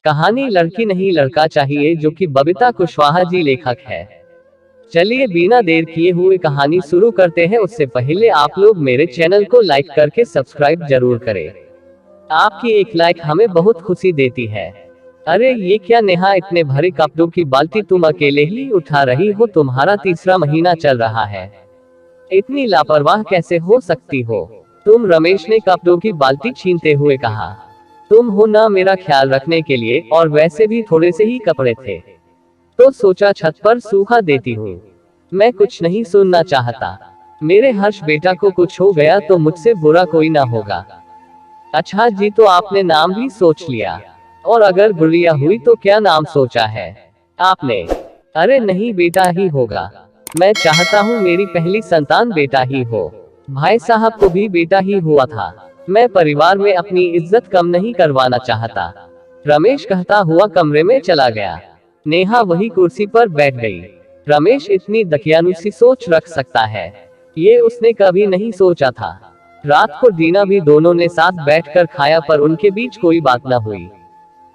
कहानी लड़की नहीं लड़का चाहिए, जो कि बबीता कुशवाहा जी लेखक है। चलिए बिना देर किए हुए कहानी शुरू करते हैं। उससे पहले आप लोग मेरे चैनल को लाइक करके सब्सक्राइब जरूर करें। आपकी एक लाइक हमें बहुत खुशी देती है। अरे ये क्या नेहा, इतने भारी कपड़ों की बाल्टी तुम अकेले ही उठा रही हो? तुम्हारा तीसरा महीना चल रहा है, इतनी लापरवाह कैसे हो सकती हो तुम? रमेश ने कपड़ों की बाल्टी छीनते हुए कहा। तुम हो ना मेरा ख्याल रखने के लिए, और वैसे भी थोड़े से ही कपड़े थे तो सोचा छत पर सूखा देती हूँ। मैं कुछ नहीं सुनना चाहता। मेरे हर्ष बेटा को कुछ हो गया तो मुझसे बुरा कोई ना होगा। अच्छा जी, तो आपने नाम भी सोच लिया? और अगर गुड़िया हुई तो क्या नाम सोचा है आपने? अरे नहीं, बेटा ही होगा। मैं चाहता हूँ मेरी पहली संतान बेटा ही हो। भाई साहब को भी बेटा ही हुआ था। मैं परिवार में अपनी इज्जत कम नहीं करवाना चाहता, रमेश कहता हुआ कमरे में चला गया। नेहा वही कुर्सी पर बैठ गई। रमेश इतनी दकियानुसी सोच रख सकता है, ये उसने कभी नहीं सोचा था। रात को डिनर भी दोनों ने साथ बैठकर खाया, पर उनके बीच कोई बात न हुई।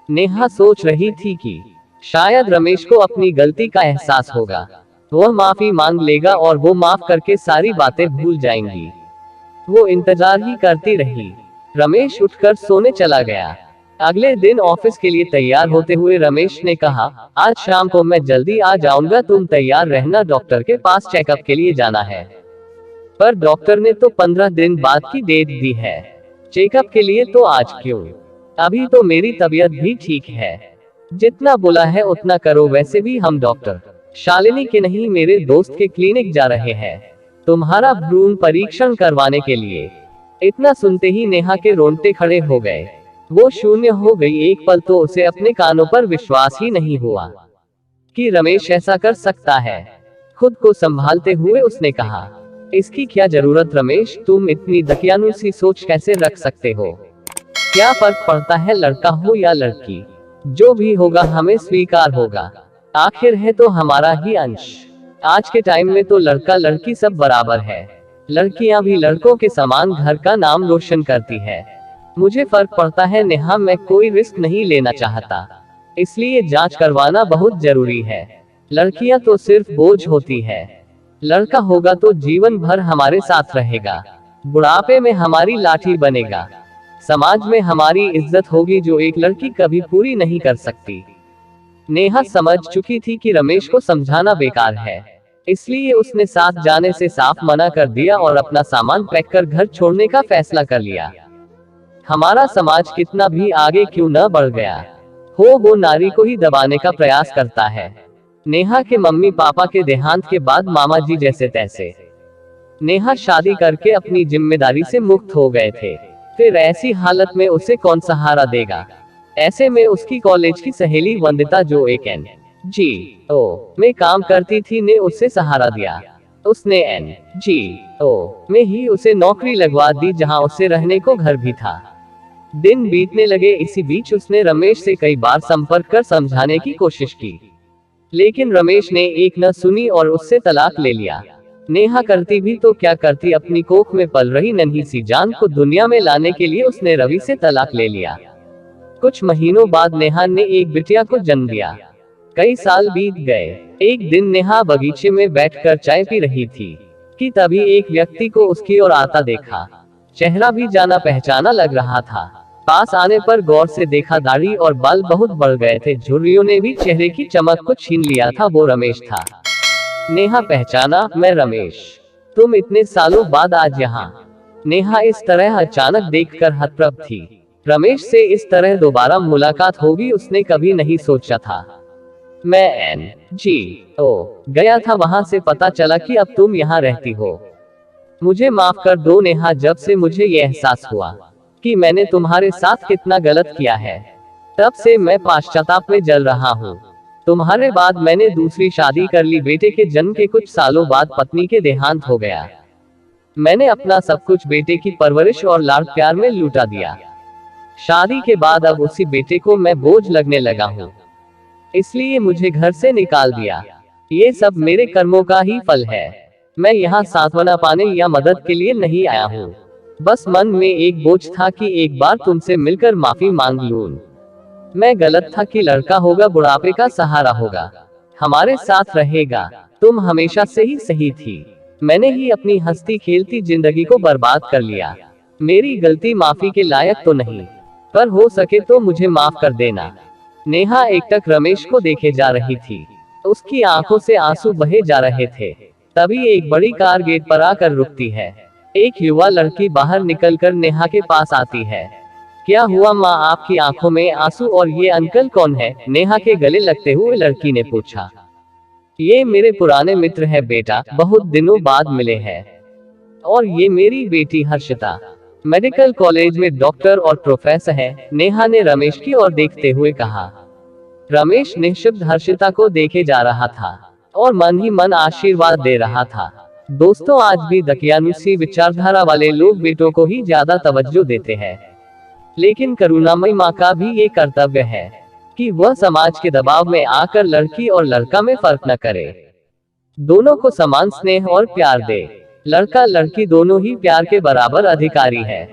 नेहा सोच रही थी कि शायद रमेश को अपनी गलती का एहसास होगा, वह माफी मांग लेगा और वो माफ करके सारी बातें भूल जाएंगी। वो इंतजार ही करती रही। रमेश उठकर सोने चला गया। अगले दिन ऑफिस के लिए तैयार होते हुए रमेश ने कहा, आज शाम को मैं जल्दी आ जाऊंगा, तुम तैयार रहना, डॉक्टर के पास चेकअप के लिए जाना है। पर डॉक्टर ने तो 15 दिन बाद की डेट दी है। चेकअप के लिए तो आज क्यों? अभी तो मेरी तबीयत भी ठीक है। जितना बोला है उतना करो। वैसे भी हम डॉक्टर शालिनी के नहीं, मेरे दोस्त के क्लिनिक जा रहे हैं तुम्हारा भ्रूण परीक्षण करवाने के लिए। इतना सुनते ही नेहा के रोंगटे खड़े हो गए। वो शून्य हो गई। एक पल तो उसे अपने कानों पर विश्वास ही नहीं हुआ कि रमेश ऐसा कर सकता है। खुद को संभालते हुए उसने कहा, इसकी क्या जरूरत रमेश, तुम इतनी दकियानुसी सोच कैसे रख सकते हो? क्या फर्क पड़ता है लड़का हो या लड़की? जो भी होगा हमें स्वीकार होगा। आखिर है तो हमारा ही अंश। आज के टाइम में तो लड़का लड़की सब बराबर है। लड़कियां भी लड़कों के समान घर का नाम रोशन करती है। मुझे फर्क पड़ता है नेहा, मैं कोई रिस्क नहीं लेना चाहता, इसलिए जांच करवाना बहुत जरूरी है। लड़कियां तो सिर्फ बोझ होती है, लड़का होगा तो जीवन भर हमारे साथ रहेगा, बुढ़ापे में हमारी लाठी बनेगा, समाज में हमारी इज्जत होगी, जो एक लड़की कभी पूरी नहीं कर सकती। नेहा समझ चुकी थी कि रमेश को समझाना बेकार है, इसलिए उसने साथ जाने से साफ मना कर दिया और अपना सामान पैक कर घर छोड़ने का फैसला कर लिया। हमारा समाज कितना भी आगे क्यों न बढ़ गया हो, वो नारी को ही दबाने का प्रयास करता है। नेहा के मम्मी पापा के देहांत के बाद मामा जी जैसे तैसे नेहा शादी करके अपनी जिम्मेदारी से मुक्त हो गए थे। फिर ऐसी हालत में उसे कौन सहारा देगा? ऐसे में उसकी कॉलेज की सहेली वंदिता, जो एक NGO में काम करती थी, ने उसे सहारा दिया। उसने NGO में ही उसे नौकरी लगवा दी, जहां उसे रहने को घर भी था। दिन बीतने लगे। इसी बीच उसने रमेश से कई बार संपर्क कर समझाने की कोशिश की, लेकिन रमेश ने एक न सुनी और उससे तलाक ले लिया। नेहा करती भी तो क्या करती, अपनी कोख में पल रही नन्ही सी जान को दुनिया में लाने के लिए उसने रवि से तलाक ले लिया। कुछ महीनों बाद नेहा ने एक बिटिया को जन्म दिया। कई साल बीत गए। एक दिन नेहा बगीचे में बैठकर चाय पी रही थी कि तभी एक व्यक्ति को उसकी ओर आता देखा। चेहरा भी जाना पहचाना लग रहा था। पास आने पर गौर से देखा, दाढ़ी और बाल बहुत बढ़ गए थे, झुर्रियों ने भी चेहरे की चमक को छीन लिया था। वो रमेश था। नेहा पहचाना, मैं रमेश, तुम इतने सालों बाद आज यहाँ? नेहा इस तरह अचानक देखकर हतप्रभ थी। रमेश से इस तरह दोबारा मुलाकात होगी उसने कभी नहीं सोचा था। मैं NGO गया था, वहां से पता चला कि अब तुम यहाँ रहती हो। मुझे माफ कर दो नेहा, जब से मुझे ये एहसास हुआ कि मैंने तुम्हारे साथ कितना गलत किया है, तब से मैं पश्चाताप में जल रहा हूँ। तुम्हारे बाद मैंने दूसरी शादी कर ली। बेटे के जन्म के कुछ सालों बाद पत्नी के देहांत हो गया। मैंने अपना सब कुछ बेटे की परवरिश और लाड प्यार में लुटा दिया। शादी के बाद अब उसी बेटे को मैं बोझ लगने लगा हूँ, इसलिए मुझे घर से निकाल दिया। ये सब मेरे कर्मों का ही फल है। मैं यहाँ सांत्वना पाने या मदद के लिए नहीं आया हूँ। बस मन में एक बोझ था कि एक बार तुमसे मिलकर माफी मांग लूं। मैं गलत था कि लड़का होगा, बुढ़ापे का सहारा होगा, हमारे साथ रहेगा। तुम हमेशा से ही सही थी। मैंने ही अपनी हंसती खेलती जिंदगी को बर्बाद कर लिया। मेरी गलती माफी के लायक तो नहीं, पर हो सके तो मुझे माफ कर देना। नेहा एकटक रमेश को देखे जा रही थी। उसकी आंखों से आंसू बहे जा रहे थे। तभी एक बड़ी कार गेट पर आकर रुकती है। एक युवा लड़की बाहर निकलकर नेहा के पास आती है। क्या हुआ माँ, आपकी आंखों में आंसू, और ये अंकल कौन है? नेहा के गले लगते हुए लड़की ने पूछा। ये मेरे पुराने मित्र है बेटा, बहुत दिनों बाद मिले हैं। और ये मेरी बेटी हर्षिता, मेडिकल कॉलेज में डॉक्टर और प्रोफेसर है, नेहा ने रमेश की ओर देखते हुए कहा। रमेश निःशब्द हर्षिता को देखे जा रहा था और मन ही मन आशीर्वाद दे रहा था। दोस्तों, आज भी दकियानुसी विचारधारा वाले लोग बेटों को ही ज्यादा तवज्जो देते हैं, लेकिन करुणामयी माँ का भी ये कर्तव्य है कि वह समाज के दबाव में आकर लड़की और लड़का में फर्क न करे, दोनों को समान स्नेह और प्यार दे। लड़का लड़की दोनों ही प्यार के बराबर अधिकारी है।